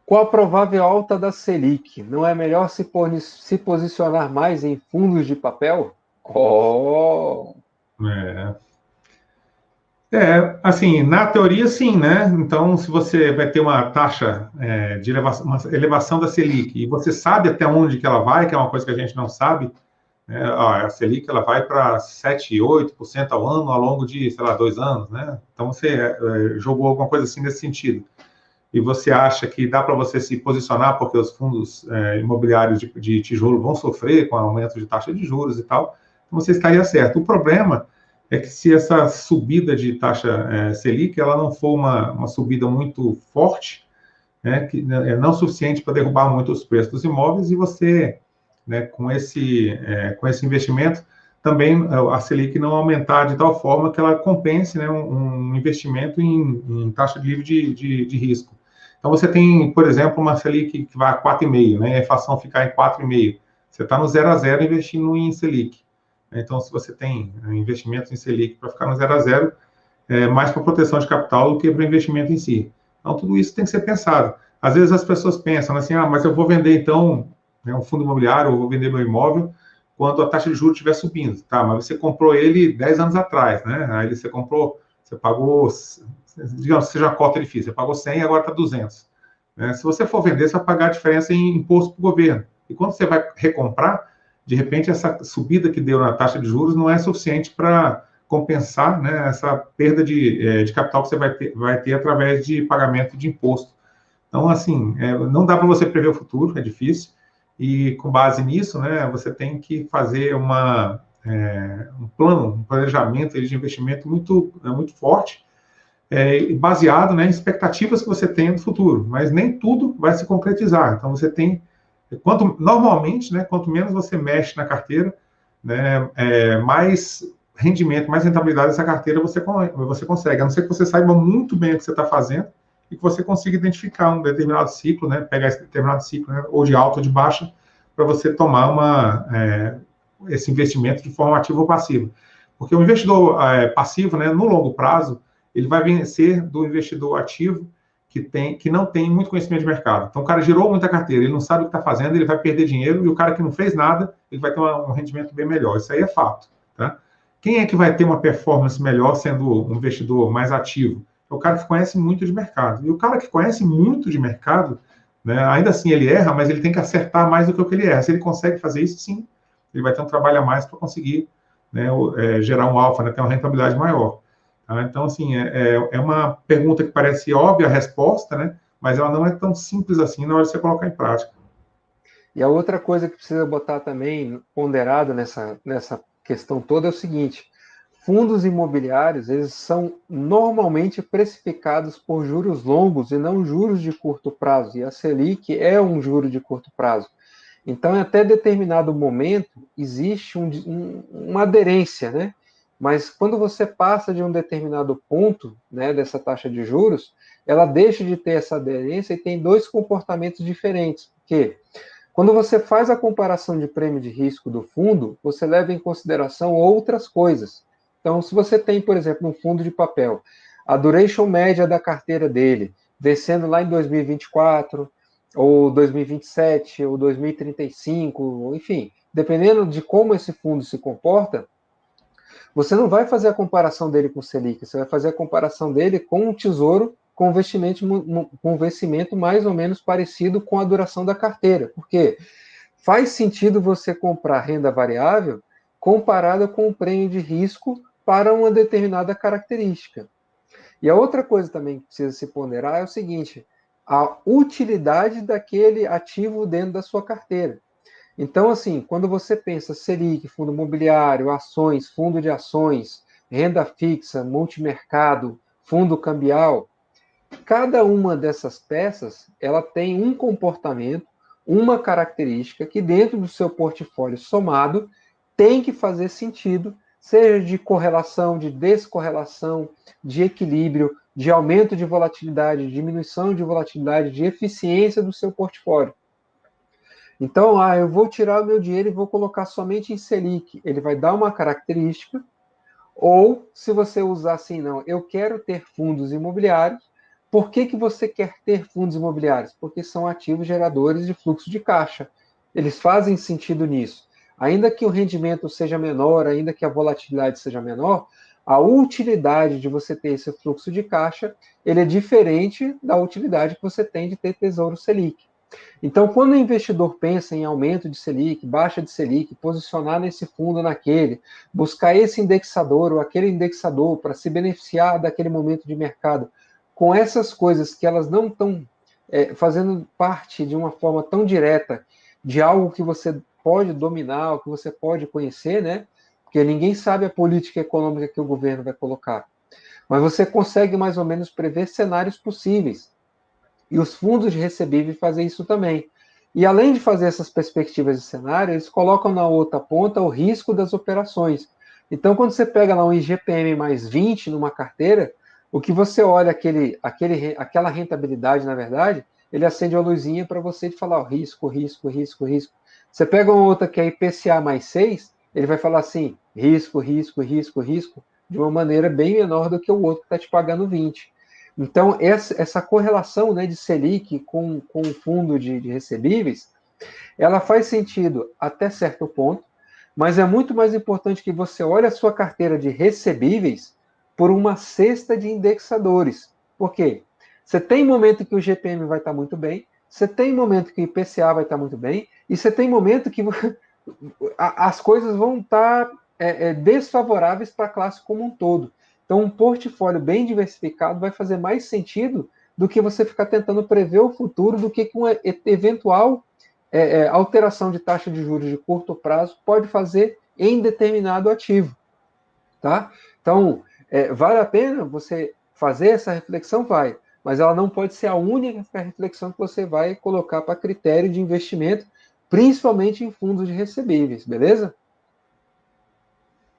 Com a provável alta da Selic, não é melhor se posicionar mais em fundos de papel? Oh! É, assim, na teoria, sim, né? Então, se você vai ter uma taxa de elevação, uma elevação da Selic, e você sabe até onde que ela vai, que é uma coisa que a gente não sabe, né? A Selic ela vai para 7, 8% ao ano ao longo de, sei lá, 2 anos, né? Então, você jogou alguma coisa assim nesse sentido. E você acha que dá para você se posicionar porque os fundos imobiliários de tijolo vão sofrer com o aumento de taxa de juros e tal, então você estaria certo. O problema é que se essa subida de taxa Selic ela não for uma subida muito forte, né, que é não suficiente para derrubar muito os preços dos imóveis, e você, né, com esse investimento, também a Selic não aumentar de tal forma que ela compense, né, um investimento em taxa livre de risco. Então, você tem, por exemplo, uma Selic que vai a 4,5, né, a inflação ficar em 4,5. Você está no 0 a 0 investindo em Selic. Então, se você tem investimentos em Selic para ficar no 0 a 0, mais para proteção de capital do que para o investimento em si. Então, tudo isso tem que ser pensado. Às vezes as pessoas pensam assim, mas eu vou vender então, né, um fundo imobiliário, ou vou vender meu imóvel quando a taxa de juros estiver subindo. Tá, mas você comprou ele 10 anos atrás, né? Aí você comprou, você pagou, digamos, seja a cota difícil, você pagou 100 e agora está 200. Né? Se você for vender, você vai pagar a diferença em imposto para o governo. E quando você vai recomprar, de repente essa subida que deu na taxa de juros não é suficiente para compensar, né, essa perda de capital que você vai ter através de pagamento de imposto. Então, assim, não dá para você prever o futuro, é difícil, e com base nisso, né, você tem que fazer um plano, um planejamento de investimento muito forte, baseado, né, em expectativas que você tem no futuro, mas nem tudo vai se concretizar. Então, você tem, normalmente, né, quanto menos você mexe na carteira, né, mais rendimento, mais rentabilidade dessa carteira você consegue, a não ser que você saiba muito bem o que você está fazendo e que você consiga identificar um determinado ciclo, né, pegar esse determinado ciclo, né, ou de alta ou de baixa, para você tomar esse investimento de forma ativa ou passiva. Porque o investidor passivo, né, no longo prazo, ele vai vencer do investidor ativo que não tem muito conhecimento de mercado. Então, o cara girou muita carteira, ele não sabe o que está fazendo, ele vai perder dinheiro, e o cara que não fez nada, ele vai ter um rendimento bem melhor. Isso aí é fato. Tá? Quem é que vai ter uma performance melhor sendo um investidor mais ativo? É o cara que conhece muito de mercado. E o cara que conhece muito de mercado, né, ainda assim ele erra, mas ele tem que acertar mais do que o que ele erra. Se ele consegue fazer isso, sim, ele vai ter um trabalho a mais para conseguir, né, gerar um alfa, né, ter uma rentabilidade maior. Tá? Então, assim, é uma pergunta que parece óbvia a resposta, né? Mas ela não é tão simples assim na hora de você colocar em prática. E a outra coisa que precisa botar também ponderado nessa questão toda é o seguinte: fundos imobiliários, eles são normalmente precificados por juros longos e não juros de curto prazo. E a Selic é um juro de curto prazo. Então, até determinado momento, existe uma aderência, né? Mas quando você passa de um determinado ponto, né, dessa taxa de juros, ela deixa de ter essa aderência e tem dois comportamentos diferentes. Porque quando você faz a comparação de prêmio de risco do fundo, você leva em consideração outras coisas. Então, se você tem, por exemplo, um fundo de papel, a duration média da carteira dele descendo lá em 2024, ou 2027, ou 2035, enfim, dependendo de como esse fundo se comporta, você não vai fazer a comparação dele com o Selic, você vai fazer a comparação dele com um tesouro com vencimento mais ou menos parecido com a duração da carteira. Por quê? Faz sentido você comprar renda variável comparada com o prêmio de risco para uma determinada característica. E a outra coisa também que precisa se ponderar é o seguinte: a utilidade daquele ativo dentro da sua carteira. Então, assim, quando você pensa Selic, fundo imobiliário, ações, fundo de ações, renda fixa, multimercado, fundo cambial, cada uma dessas peças, ela tem um comportamento, uma característica que dentro do seu portfólio somado tem que fazer sentido, seja de correlação, de descorrelação, de equilíbrio, de aumento de volatilidade, diminuição de volatilidade, de eficiência do seu portfólio. Então, eu vou tirar o meu dinheiro e vou colocar somente em Selic. Ele vai dar uma característica. Ou, se você usar assim, não, eu quero ter fundos imobiliários, por que você quer ter fundos imobiliários? Porque são ativos geradores de fluxo de caixa. Eles fazem sentido nisso. Ainda que o rendimento seja menor, ainda que a volatilidade seja menor, a utilidade de você ter esse fluxo de caixa, ele é diferente da utilidade que você tem de ter Tesouro Selic. Então, quando o investidor pensa em aumento de Selic, baixa de Selic, posicionar nesse fundo ou naquele, buscar esse indexador ou aquele indexador para se beneficiar daquele momento de mercado, com essas coisas que elas não estão fazendo parte de uma forma tão direta de algo que você pode dominar, ou que você pode conhecer, né? Porque ninguém sabe a política econômica que o governo vai colocar. Mas você consegue mais ou menos prever cenários possíveis. E os fundos de recebível fazem isso também. E além de fazer essas perspectivas de cenário, eles colocam na outra ponta o risco das operações. Então, quando você pega lá um IGPM mais 20 numa carteira, o que você olha, aquela rentabilidade, na verdade, ele acende uma luzinha para você de falar, ó, risco, risco, risco, risco. Você pega uma outra que é IPCA mais 6, ele vai falar assim, risco, risco, risco, risco, de uma maneira bem menor do que o outro que está te pagando 20. Então, essa correlação, né, de Selic com o fundo de recebíveis, ela faz sentido até certo ponto, mas é muito mais importante que você olhe a sua carteira de recebíveis por uma cesta de indexadores. Por quê? Você tem momento que o GPM vai estar muito bem, você tem momento que o IPCA vai estar muito bem, e você tem momento que as coisas vão estar desfavoráveis para a classe como um todo. Então, um portfólio bem diversificado vai fazer mais sentido do que você ficar tentando prever o futuro, do que com eventual alteração de taxa de juros de curto prazo pode fazer em determinado ativo. Tá? Então, vale a pena você fazer essa reflexão? Vai, mas ela não pode ser a única reflexão que você vai colocar para critério de investimento, principalmente em fundos de recebíveis, beleza?